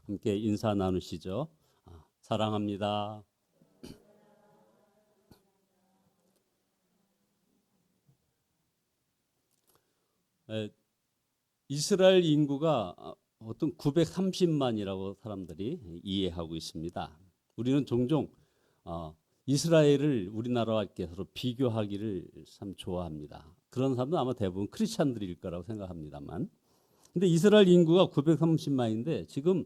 함께 인사 나누시죠. 사랑합니다. 이스라엘 인구가 어떤 930만이라고 사람들이 이해하고 있습니다. 우리는 종종 이스라엘을 우리나라와 이렇게 서로 비교하기를 참 좋아합니다. 그런 사람도 아마 대부분 크리스찬들일 거라고 생각합니다만, 근데 이스라엘 인구가 930만인데 지금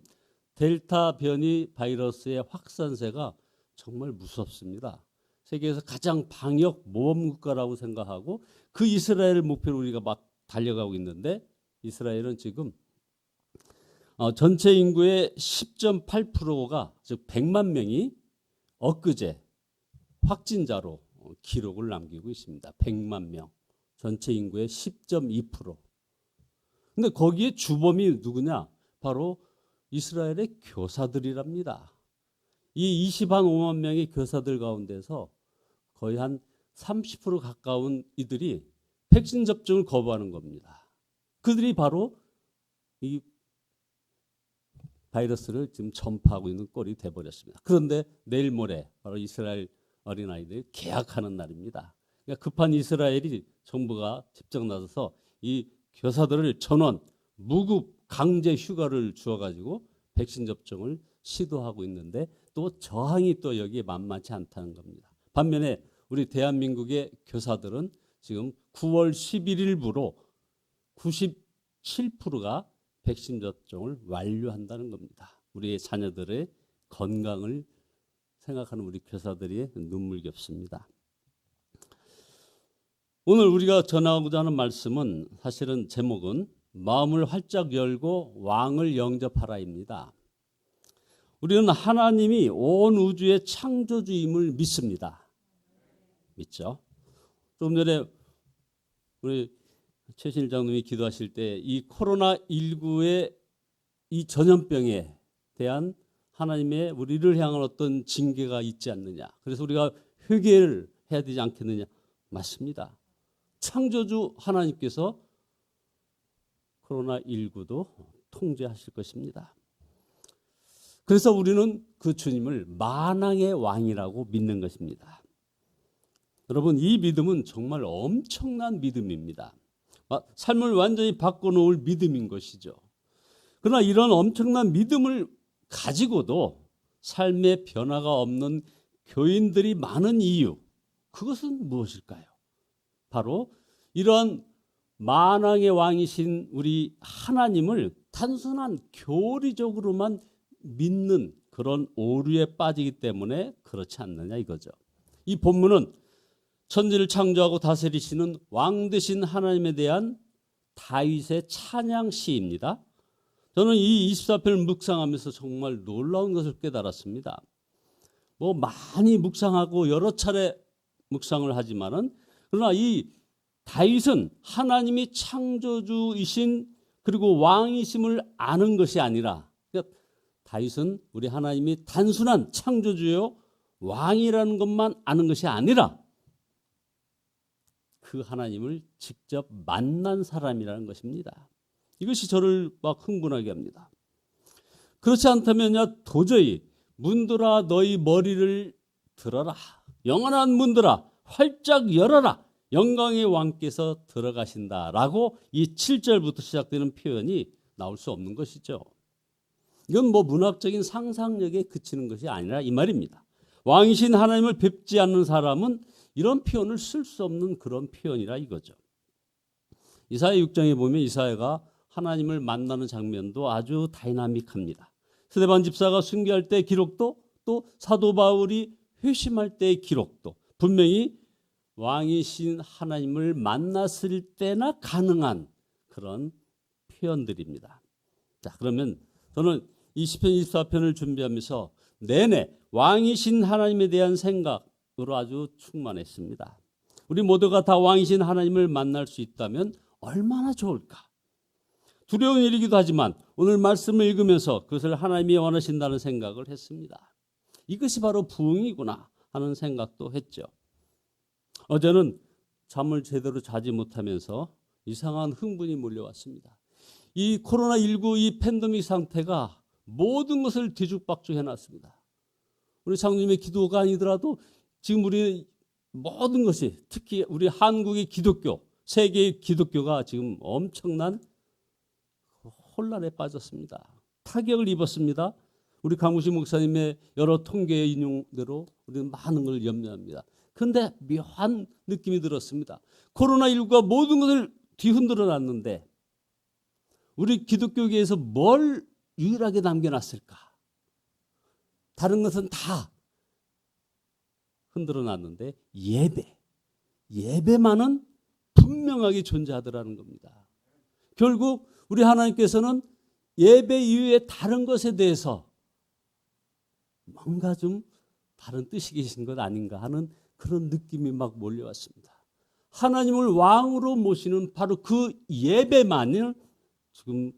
델타 변이 바이러스의 확산세가 정말 무섭습니다. 세계에서 가장 방역 모범 국가라고 생각하고 그 이스라엘을 목표로 우리가 막 달려가고 있는데, 이스라엘은 지금 전체 인구의 10.8%가 즉 100만 명이 엊그제 확진자로 기록을 남기고 있습니다. 100만 명. 전체 인구의 10.2%. 근데 거기에 주범이 누구냐? 바로 이스라엘의 교사들이랍니다. 이 25만 명의 교사들 가운데서 거의 한 30% 가까운 이들이 백신 접종을 거부하는 겁니다. 그들이 바로 이 바이러스를 지금 전파하고 있는 꼴이 돼버렸습니다. 그런데 내일 모레 바로 이스라엘 어린아이들이 개학하는 날입니다. 그러니까 급한 이스라엘이 정부가 직접 나서서 이 교사들을 전원 무급 강제 휴가를 주어가지고 백신 접종을 시도하고 있는데 또 저항이 또 여기에 만만치 않다는 겁니다. 반면에 우리 대한민국의 교사들은 지금 9월 11일부로 97%가 백신 접종을 완료한다는 겁니다. 우리의 자녀들의 건강을 생각하는 우리 교사들이 눈물겹습니다. 오늘 우리가 전하고자 하는 말씀은 사실은 제목은 마음을 활짝 열고 왕을 영접하라입니다. 우리는 하나님이 온 우주의 창조주임을 믿습니다. 믿죠? 조금 전에 우리 최신일 장로님이 기도하실 때 이 코로나19의 이 전염병에 대한 하나님의 우리를 향한 어떤 징계가 있지 않느냐. 그래서 우리가 회개를 해야 되지 않겠느냐. 맞습니다. 창조주 하나님께서 코로나19도 통제하실 것입니다. 그래서 우리는 그 주님을 만왕의 왕이라고 믿는 것입니다. 여러분, 이 믿음은 정말 엄청난 믿음입니다. 삶을 완전히 바꿔놓을 믿음인 것이죠. 그러나 이런 엄청난 믿음을 가지고도 삶의 변화가 없는 교인들이 많은 이유, 그것은 무엇일까요? 바로 이러한 만왕의 왕이신 우리 하나님을 단순한 교리적으로만 믿는 그런 오류에 빠지기 때문에 그렇지 않느냐 이거죠. 이 본문은 천지를 창조하고 다스리시는 왕 되신 하나님에 대한 다윗의 찬양 시입니다. 저는 이 24편을 묵상하면서 정말 놀라운 것을 깨달았습니다. 많이 묵상하고 여러 차례 묵상을 하지만은, 그러나 이 다윗은 하나님이 창조주이신 그리고 왕이심을 아는 것이 아니라, 그러니까 다윗은 우리 하나님이 단순한 창조주요 왕이라는 것만 아는 것이 아니라 그 하나님을 직접 만난 사람이라는 것입니다. 이것이 저를 막 흥분하게 합니다. 그렇지 않다면야 도저히 문들아 너희 머리를 들어라, 영원한 문들아 활짝 열어라, 영광의 왕께서 들어가신다라고 이 7절부터 시작되는 표현이 나올 수 없는 것이죠. 이건 문학적인 상상력에 그치는 것이 아니라 이 말입니다. 왕이신 하나님을 뵙지 않는 사람은 이런 표현을 쓸 수 없는 그런 표현이라 이거죠. 이사야 6장에 보면 이사야가 하나님을 만나는 장면도 아주 다이나믹합니다. 스데반 집사가 순교할 때의 기록도, 또 사도 바울이 회심할 때의 기록도 분명히 왕이신 하나님을 만났을 때나 가능한 그런 표현들입니다. 자, 그러면 저는 이 시편 24편을 준비하면서 내내 왕이신 하나님에 대한 생각으로 아주 충만했습니다. 우리 모두가 다 왕이신 하나님을 만날 수 있다면 얼마나 좋을까? 두려운 일이기도 하지만 오늘 말씀을 읽으면서 그것을 하나님이 원하신다는 생각을 했습니다. 이것이 바로 부흥이구나 하는 생각도 했죠. 어제는 잠을 제대로 자지 못하면서 이상한 흥분이 몰려왔습니다. 이 코로나19 이 팬데믹 상태가 모든 것을 뒤죽박죽 해놨습니다. 우리 장로님의 기도가 아니더라도 지금 우리 모든 것이, 특히 우리 한국의 기독교, 세계의 기독교가 지금 엄청난 혼란에 빠졌습니다. 타격을 입었습니다. 우리 강우식 목사님의 여러 통계의 인용대로 우리는 많은 걸 염려합니다. 그런데 묘한 느낌이 들었습니다. 코로나19가 모든 것을 뒤흔들어 놨는데 우리 기독교계에서 뭘 유일하게 남겨놨을까? 다른 것은 다 흔들어 놨는데 예배만은 분명하게 존재하더라는 겁니다. 결국 우리 하나님께서는 예배 이후에 다른 것에 대해서 뭔가 좀 다른 뜻이 계신 것 아닌가 하는 그런 느낌이 막 몰려왔습니다. 하나님을 왕으로 모시는 바로 그 예배만을 지금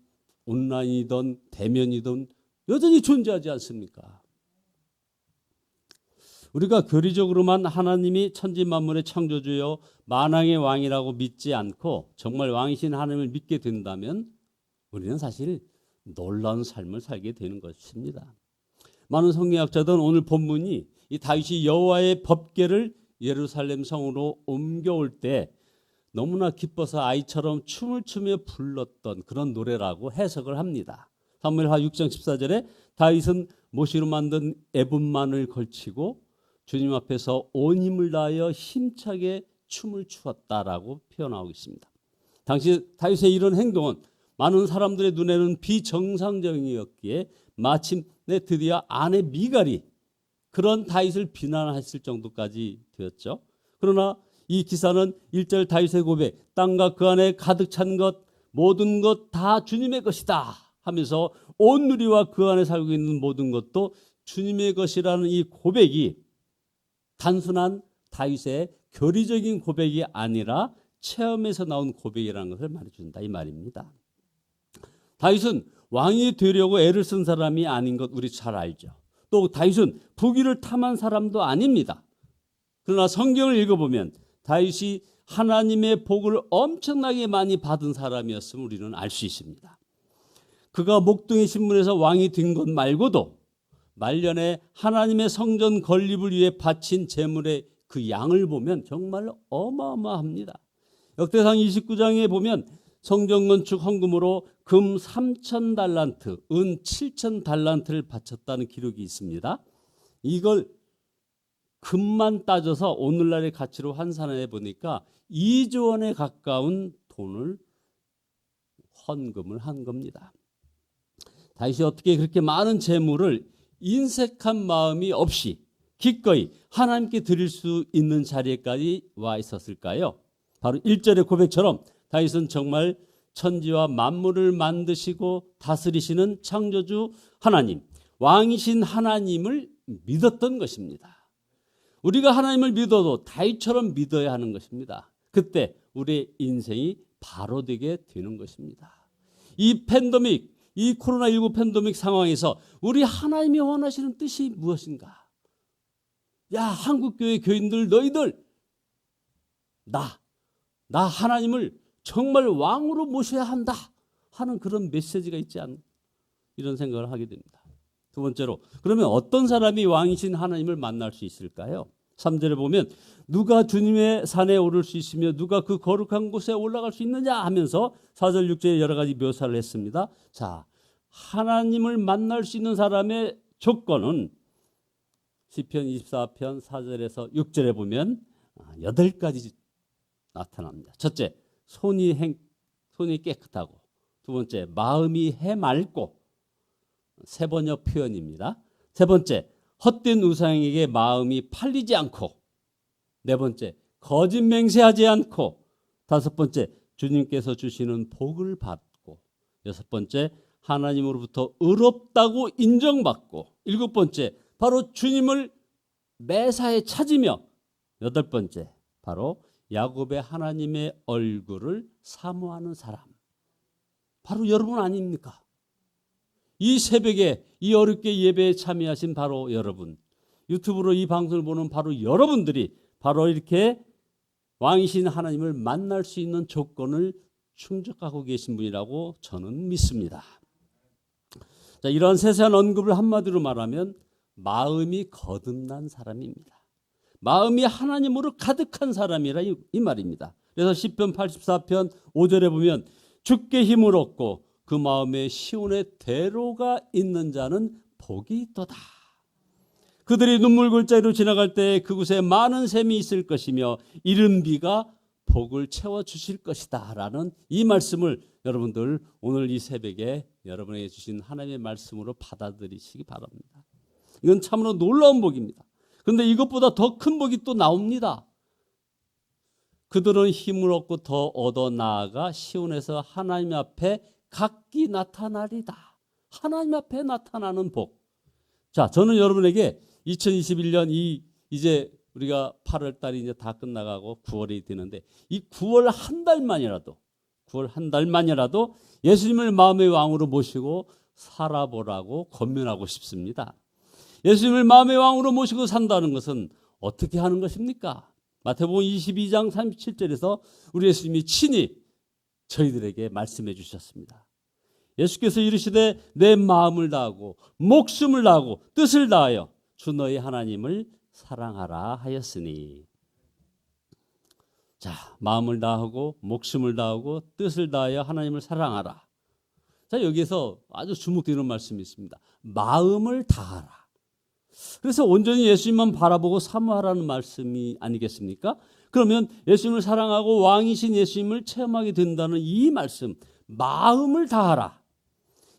온라인이든 대면이든 여전히 존재하지 않습니까? 우리가 교리적으로만 하나님이 천지 만물의 창조주여 만왕의 왕이라고 믿지 않고 정말 왕이신 하나님을 믿게 된다면 우리는 사실 놀라운 삶을 살게 되는 것입니다. 많은 성경학자들은 오늘 본문이 이 다윗이 여호와의 법궤를 예루살렘 성으로 옮겨올 때 너무나 기뻐서 아이처럼 춤을 추며 불렀던 그런 노래라고 해석을 합니다. 사무엘하 6장 14절에 다윗은 모시로 만든 에봇만을 걸치고 주님 앞에서 온 힘을 다하여 힘차게 춤을 추었다라고 표현하고 있습니다. 당시 다윗의 이런 행동은 많은 사람들의 눈에는 비정상적이었기에 마침내 드디어 아내 미갈이 그런 다윗을 비난했을 정도까지 되었죠. 그러나 이 기사는 1절 다윗의 고백, 땅과 그 안에 가득 찬 것 모든 것 다 주님의 것이다 하면서 온 누리와 그 안에 살고 있는 모든 것도 주님의 것이라는 이 고백이 단순한 다윗의 교리적인 고백이 아니라 체험에서 나온 고백이라는 것을 말해준다 이 말입니다. 다윗은 왕이 되려고 애를 쓴 사람이 아닌 것 우리 잘 알죠. 또 다윗은 부귀를 탐한 사람도 아닙니다. 그러나 성경을 읽어보면 다윗이 하나님의 복을 엄청나게 많이 받은 사람이었음을 우리는 알 수 있습니다. 그가 목동의 신문에서 왕이 된 것 말고도 말년에 하나님의 성전 건립을 위해 바친 재물의 그 양을 보면 정말 어마어마합니다. 역대상 29장에 보면 성전 건축 헌금으로 금 3,000달란트, 은 7,000달란트를 바쳤다는 기록이 있습니다. 이걸 금만 따져서 오늘날의 가치로 환산해 보니까 2조 원에 가까운 돈을 헌금을 한 겁니다. 다윗이 어떻게 그렇게 많은 재물을 인색한 마음이 없이 기꺼이 하나님께 드릴 수 있는 자리에까지 와 있었을까요? 바로 1절의 고백처럼 다윗은 정말 천지와 만물을 만드시고 다스리시는 창조주 하나님, 왕이신 하나님을 믿었던 것입니다. 우리가 하나님을 믿어도 다윗처럼 믿어야 하는 것입니다. 그때 우리의 인생이 바로 되게 되는 것입니다. 이 팬데믹, 이 코로나19 팬데믹 상황에서 우리 하나님이 원하시는 뜻이 무엇인가? 야, 한국교회 교인들 너희들 나 하나님을 정말 왕으로 모셔야 한다 하는 그런 메시지가 있지 않나 이런 생각을 하게 됩니다. 두 번째로 그러면 어떤 사람이 왕이신 하나님을 만날 수 있을까요? 3절에 보면 누가 주님의 산에 오를 수 있으며 누가 그 거룩한 곳에 올라갈 수 있느냐 하면서 4절 6절에 여러 가지 묘사를 했습니다. 자, 하나님을 만날 수 있는 사람의 조건은 시편 24편 4절에서 6절에 보면 8가지 나타납니다. 첫째, 손이 깨끗하고, 두 번째, 마음이 해맑고, 세 번역 표현입니다. 세 번째, 헛된 우상에게 마음이 팔리지 않고, 네 번째, 거짓 맹세하지 않고, 다섯 번째, 주님께서 주시는 복을 받고, 여섯 번째, 하나님으로부터 의롭다고 인정받고, 일곱 번째, 바로 주님을 매사에 찾으며, 여덟 번째, 바로 야곱의 하나님의 얼굴을 사모하는 사람. 바로 여러분 아닙니까? 이 새벽에 이 어렵게 예배에 참여하신 바로 여러분, 유튜브로 이 방송을 보는 바로 여러분들이 바로 이렇게 왕이신 하나님을 만날 수 있는 조건을 충족하고 계신 분이라고 저는 믿습니다. 자, 이러한 세세한 언급을 한마디로 말하면 마음이 거듭난 사람입니다. 마음이 하나님으로 가득한 사람이라 이 말입니다. 그래서 시편 84편 5절에 보면 주께 힘을 얻고 그 마음에 시온의 대로가 있는 자는 복이 있도다. 그들이 눈물 골짜기로 지나갈 때 그곳에 많은 샘이 있을 것이며 이른 비가 복을 채워주실 것이다 라는 이 말씀을 여러분들 오늘 이 새벽에 여러분에게 주신 하나님의 말씀으로 받아들이시기 바랍니다. 이건 참으로 놀라운 복입니다. 그런데 이것보다 더 큰 복이 또 나옵니다. 그들은 힘을 얻고 더 얻어 나아가 시온에서 하나님 앞에 각기 나타나리다. 하나님 앞에 나타나는 복. 자, 저는 여러분에게 2021년 이제 우리가 8월 달이 이제 다 끝나가고 9월이 되는데 이 9월 한 달만이라도 예수님을 마음의 왕으로 모시고 살아보라고 권면하고 싶습니다. 예수님을 마음의 왕으로 모시고 산다는 것은 어떻게 하는 것입니까? 마태복음 22장 37절에서 우리 예수님이 친히 저희들에게 말씀해 주셨습니다. 예수께서 이르시되 내 마음을 다하고 목숨을 다하고 뜻을 다하여 주 너희 하나님을 사랑하라 하였으니. 자, 마음을 다하고 목숨을 다하고 뜻을 다하여 하나님을 사랑하라. 자, 여기에서 아주 주목되는 말씀이 있습니다. 마음을 다하라. 그래서 온전히 예수님만 바라보고 사모하라는 말씀이 아니겠습니까? 그러면 예수님을 사랑하고 왕이신 예수님을 체험하게 된다는 이 말씀, 마음을 다하라.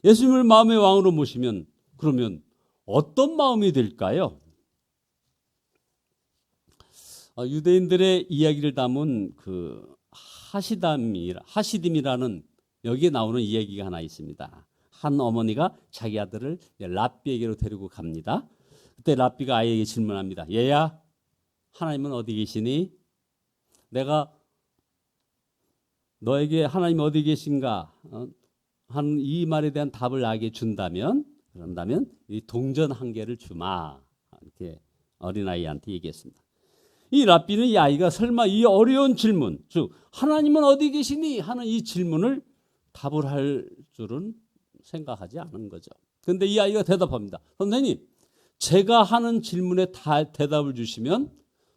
예수님을 마음의 왕으로 모시면 그러면 어떤 마음이 될까요? 유대인들의 이야기를 담은 그 하시딤이라는 여기에 나오는 이야기가 하나 있습니다. 한 어머니가 자기 아들을 랍비에게로 데리고 갑니다. 그때 랍비가 아이에게 질문합니다. 얘야, 하나님은 어디 계시니? 내가 너에게 하나님 어디 계신가 한 이 말에 대한 답을 아이에게 그런다면 이 동전 한 개를 주마. 이렇게 어린아이한테 얘기했습니다. 이 랍비는 이 아이가 설마 이 어려운 질문, 즉 하나님은 어디 계시니 하는 이 질문을 답을 할 줄은 생각하지 않은 거죠. 그런데 이 아이가 대답합니다. 선생님, 제가 하는 질문에 다 대답을 주시면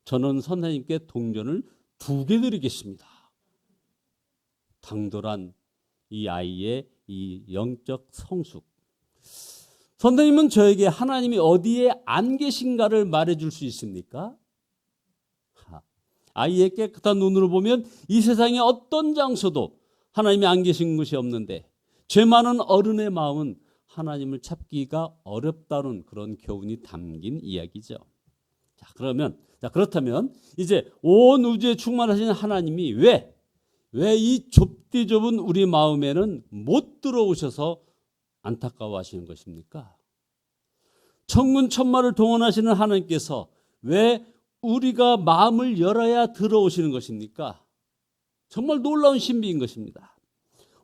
저는 선생님께 동전을 2개 드리겠습니다. 당돌한 이 아이의 이 영적 성숙. 선생님은 저에게 하나님이 어디에 안 계신가를 말해줄 수 있습니까? 아이의 깨끗한 눈으로 보면 이 세상의 어떤 장소도 하나님이 안 계신 곳이 없는데 죄 많은 어른의 마음은 하나님을 찾기가 어렵다는 그런 교훈이 담긴 이야기죠. 그렇다면 이제 온 우주에 충만하신 하나님이 왜 이 좁디 좁은 우리 마음에는 못 들어오셔서 안타까워하시는 것입니까? 천군천마를 동원하시는 하나님께서 왜 우리가 마음을 열어야 들어오시는 것입니까? 정말 놀라운 신비인 것입니다.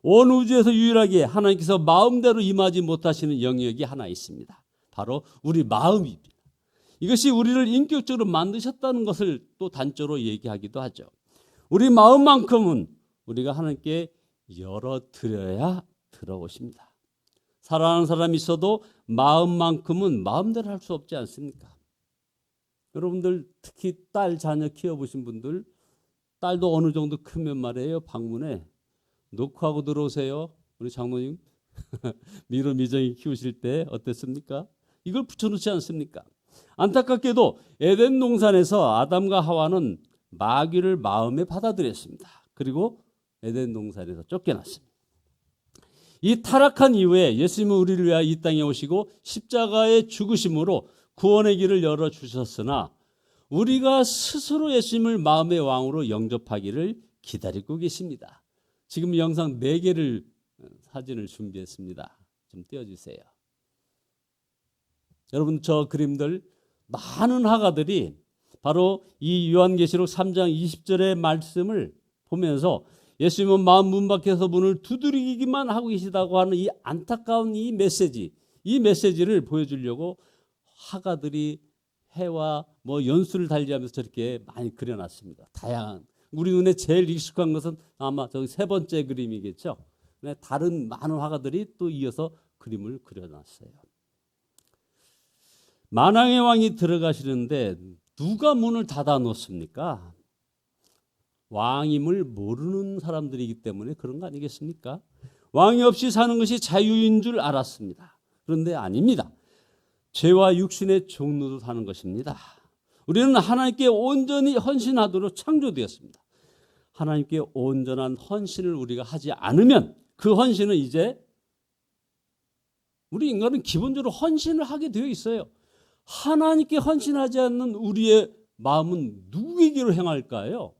온 우주에서 유일하게 하나님께서 마음대로 임하지 못하시는 영역이 하나 있습니다. 바로 우리 마음입니다. 이것이 우리를 인격적으로 만드셨다는 것을 또 단적으로 얘기하기도 하죠. 우리 마음만큼은 우리가 하나님께 열어드려야 들어오십니다. 사랑하는 사람이 있어도 마음만큼은 마음대로 할 수 없지 않습니까? 여러분들 특히 딸 자녀 키워보신 분들 딸도 어느 정도 크면 말이에요. 방문에 녹화하고 들어오세요. 우리 장모님 미로 미정이 키우실 때 어땠습니까? 이걸 붙여놓지 않습니까? 안타깝게도 에덴 동산에서 아담과 하와는 마귀를 마음에 받아들였습니다. 그리고 에덴 동산에서 쫓겨났습니다. 이 타락한 이후에 예수님은 우리를 위하여 이 땅에 오시고 십자가의 죽으심으로 구원의 길을 열어주셨으나 우리가 스스로 예수님을 마음의 왕으로 영접하기를 기다리고 계십니다. 지금 영상 4개를 사진을 준비했습니다. 좀 띄워주세요. 여러분 저 그림들 많은 화가들이 바로 이 요한계시록 3장 20절의 말씀을 보면서 예수님은 마음 문 밖에서 문을 두드리기만 하고 계시다고 하는 이 안타까운 이 메시지를 보여주려고 화가들이 해와 연수를 달리하면서 저렇게 많이 그려놨습니다. 다양한 우리 눈에 제일 익숙한 것은 아마 저기 3번째 그림이겠죠. 다른 많은 화가들이 또 이어서 그림을 그려놨어요. 만왕의 왕이 들어가시는데 누가 문을 닫아 놓습니까? 왕임을 모르는 사람들이기 때문에 그런 거 아니겠습니까? 왕이 없이 사는 것이 자유인 줄 알았습니다. 그런데 아닙니다. 죄와 육신의 종로도 사는 것입니다. 우리는 하나님께 온전히 헌신하도록 창조되었습니다. 하나님께 온전한 헌신을 우리가 하지 않으면 그 헌신은 이제 우리 인간은 기본적으로 헌신을 하게 되어 있어요. 하나님께 헌신하지 않는 우리의 마음은 누구에게로 행할까요?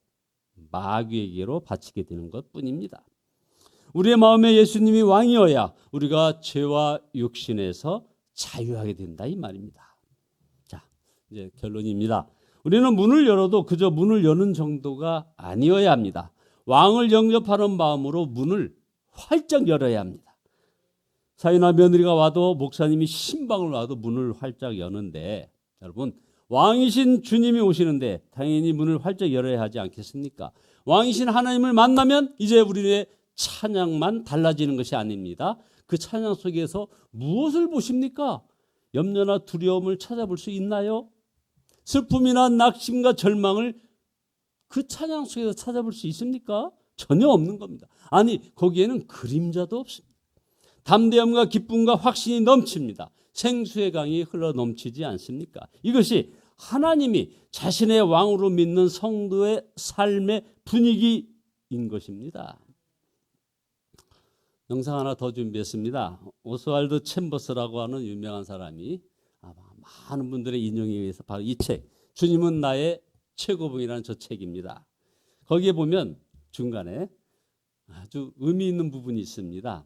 마귀에게로 바치게 되는 것뿐입니다. 우리의 마음에 예수님이 왕이어야 우리가 죄와 육신에서 자유하게 된다 이 말입니다. 자, 이제 결론입니다. 우리는 문을 열어도 그저 문을 여는 정도가 아니어야 합니다. 왕을 영접하는 마음으로 문을 활짝 열어야 합니다. 사위나 며느리가 와도 목사님이 신방을 와도 문을 활짝 여는데 여러분 왕이신 주님이 오시는데 당연히 문을 활짝 열어야 하지 않겠습니까? 왕이신 하나님을 만나면 이제 우리의 찬양만 달라지는 것이 아닙니다. 그 찬양 속에서 무엇을 보십니까? 염려나 두려움을 찾아볼 수 있나요? 슬픔이나 낙심과 절망을 그 찬양 속에서 찾아볼 수 있습니까? 전혀 없는 겁니다. 아니 거기에는 그림자도 없습니다. 담대함과 기쁨과 확신이 넘칩니다. 생수의 강이 흘러 넘치지 않습니까? 이것이 하나님이 자신의 왕으로 믿는 성도의 삶의 분위기인 것입니다. 영상 하나 더 준비했습니다. 오스왈드 챔버스라고 하는 유명한 사람이 많은 분들의 인용에 의해서 바로 이 책, 주님은 나의 최고봉이라는 저 책입니다. 거기에 보면 중간에 아주 의미 있는 부분이 있습니다.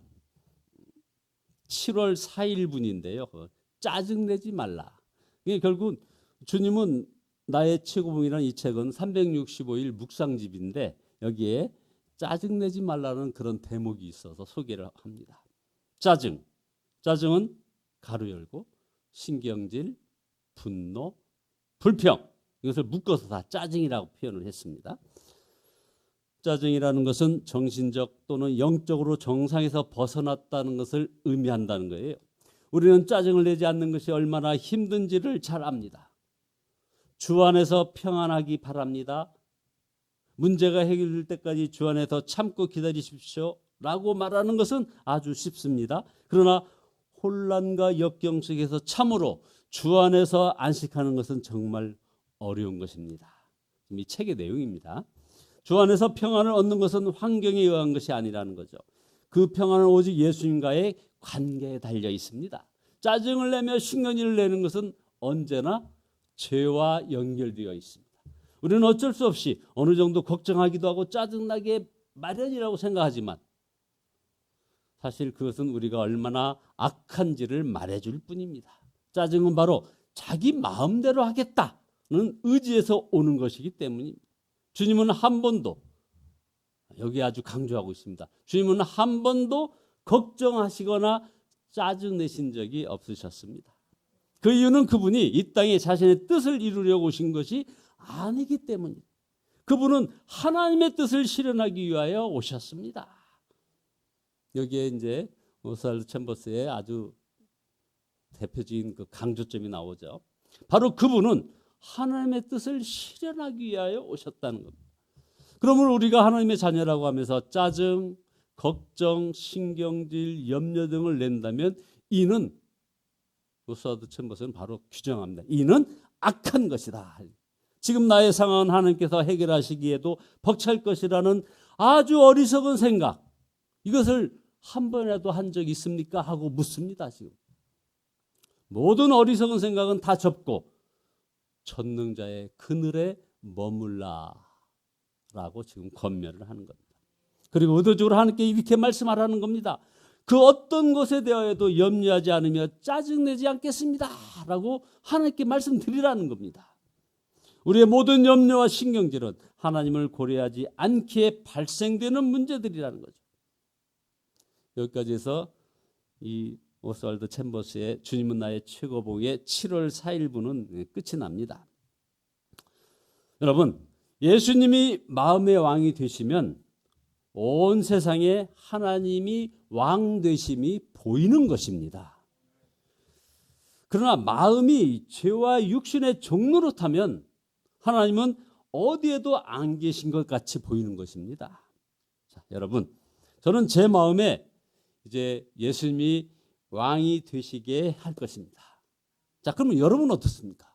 7월 4일분인데요. 짜증내지 말라. 이게 결국 주님은 나의 최고봉이라는 이 책은 365일 묵상집인데 여기에 짜증내지 말라는 그런 대목이 있어서 소개를 합니다. 짜증은 가로 열고 신경질, 분노, 불평 이것을 묶어서 다 짜증이라고 표현을 했습니다. 짜증이라는 것은 정신적 또는 영적으로 정상에서 벗어났다는 것을 의미한다는 거예요. 우리는 짜증을 내지 않는 것이 얼마나 힘든지를 잘 압니다. 주 안에서 평안하기 바랍니다. 문제가 해결될 때까지 주 안에서 참고 기다리십시오 라고 말하는 것은 아주 쉽습니다. 그러나 혼란과 역경 속에서 참으로 주 안에서 안식하는 것은 정말 어려운 것입니다. 이 책의 내용입니다. 주 안에서 평안을 얻는 것은 환경에 의한 것이 아니라는 거죠. 그 평안은 오직 예수님과의 관계에 달려 있습니다. 짜증을 내며 신경질을 내는 것은 언제나 죄와 연결되어 있습니다. 우리는 어쩔 수 없이 어느 정도 걱정하기도 하고 짜증나게 마련이라고 생각하지만 사실 그것은 우리가 얼마나 악한지를 말해줄 뿐입니다. 짜증은 바로 자기 마음대로 하겠다는 의지에서 오는 것이기 때문입니다. 주님은 한 번도 여기 아주 강조하고 있습니다. 주님은 한 번도 걱정하시거나 짜증내신 적이 없으셨습니다. 그 이유는 그분이 이 땅에 자신의 뜻을 이루려고 오신 것이 아니기 때문입니다. 그분은 하나님의 뜻을 실현하기 위하여 오셨습니다. 여기에 이제 오스왈드 챔버스의 아주 대표적인 그 강조점이 나오죠. 바로 그분은 하나님의 뜻을 실현하기 위하여 오셨다는 겁니다. 그러면 우리가 하나님의 자녀라고 하면서 짜증, 걱정, 신경질, 염려 등을 낸다면 이는 오스왈드 챔버스는 바로 규정합니다. 이는 악한 것이다. 지금 나의 상황은 하나님께서 해결하시기에도 벅찰 것이라는 아주 어리석은 생각, 이것을 한 번이라도 한 적이 있습니까? 하고 묻습니다. 지금 모든 어리석은 생각은 다 접고 전능자의 그늘에 머물라라고 지금 권면을 하는 겁니다. 그리고 의도적으로 하나님께 이렇게 말씀하라는 겁니다. 그 어떤 것에 대하여도 염려하지 않으며 짜증내지 않겠습니다 라고 하나님께 말씀드리라는 겁니다. 우리의 모든 염려와 신경질은 하나님을 고려하지 않기에 발생되는 문제들이라는 거죠. 여기까지 해서 이 오스왈드 챔버스의 주님은 나의 최고봉의 7월 4일분은 끝이 납니다. 여러분, 예수님이 마음의 왕이 되시면 온 세상에 하나님이 왕 되심이 보이는 것입니다. 그러나 마음이 죄와 육신의 종로로 타면 하나님은 어디에도 안 계신 것 같이 보이는 것입니다. 자, 여러분, 저는 제 마음에 이제 예수님이 왕이 되시게 할 것입니다. 자, 그러면 여러분은 어떻습니까?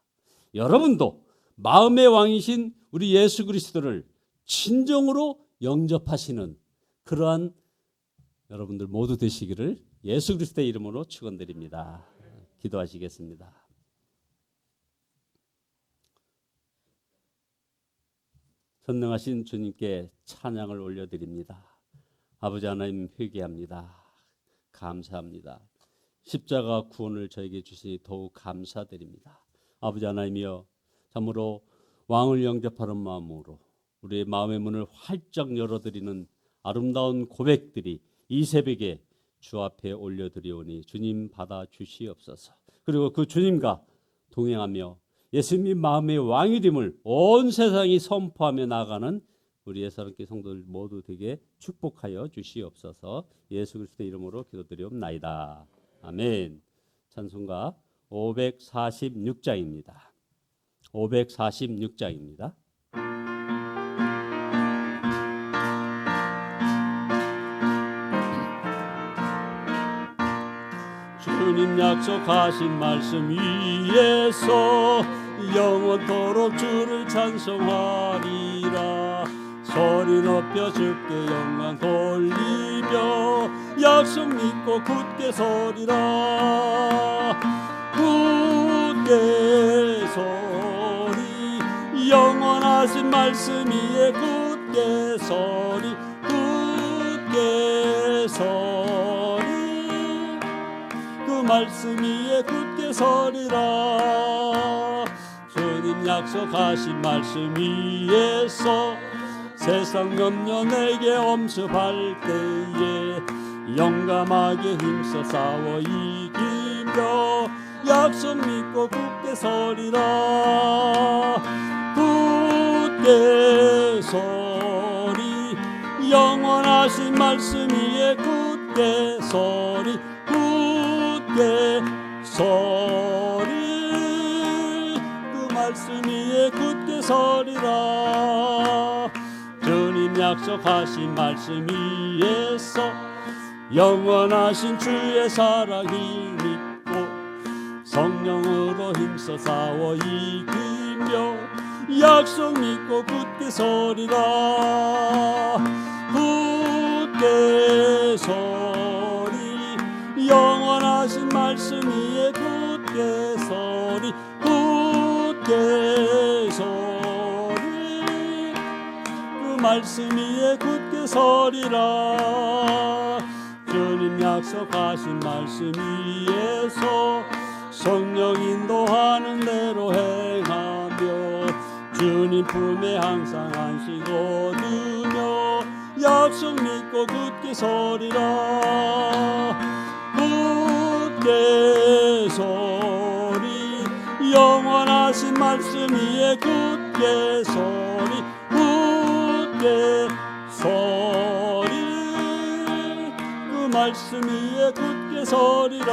여러분도 마음의 왕이신 우리 예수 그리스도를 진정으로 영접하시는 그러한 여러분들 모두 되시기를 예수 그리스도의 이름으로 축원드립니다. 기도하시겠습니다. 전능하신 주님께 찬양을 올려드립니다. 아버지 하나님, 회개합니다. 감사합니다. 십자가 구원을 저에게 주시니 더욱 감사드립니다. 아버지 하나님이여, 참으로 왕을 영접하는 마음으로 우리의 마음의 문을 활짝 열어드리는 아름다운 고백들이 이 새벽에 주 앞에 올려드리오니 주님 받아 주시옵소서. 그리고 그 주님과 동행하며 예수님이 마음의 왕이됨을 온 세상이 선포하며 나아가는 우리의 사랑교회 성도들 모두 되게 축복하여 주시옵소서. 예수 그리스도의 이름으로 기도드리옵나이다. 아멘. 찬송가 546장입니다. 546장입니다. 주님 약속하신 말씀 위에서 영원토록 주를 찬송하리라. 소리 높여 주께 영광 돌리며 약속 믿고 굳게 서리라. 굳게 서리, 영원하신 말씀 위에 굳게 서리. 굳게 서리, 그 말씀 위에 굳게 서리라. 주님 약속하신 말씀 위에서 세상 염려 내게 엄습할 때에 용감하게 힘써 싸워 이기며 약속 믿고 굳게 서리라. 굳게 서리, 영원하신 말씀 위에 굳게 서리. 굳게 서리, 그 말씀 위에 굳게 서리라. 주님 약속하신 말씀 위에서 영원하신 주의 사랑이 믿고 성령으로 힘써 싸워 이기며 약속 믿고 굳게 서리라. 굳게 서리, 영원하신 말씀 위에 굳게 서리. 굳게 서리, 그 말씀 위에 굳게 서리라. 주님 약속하신 말씀 위에서 성령 인도하는 대로 행하며 주님 품에 항상 안식 얻으며 약속 믿고 굳게 서리라. 굳게 서리, 영원하신 말씀 위에 굳게 서리. 굳게 서리, 그 말씀 위에 굳게 서리라.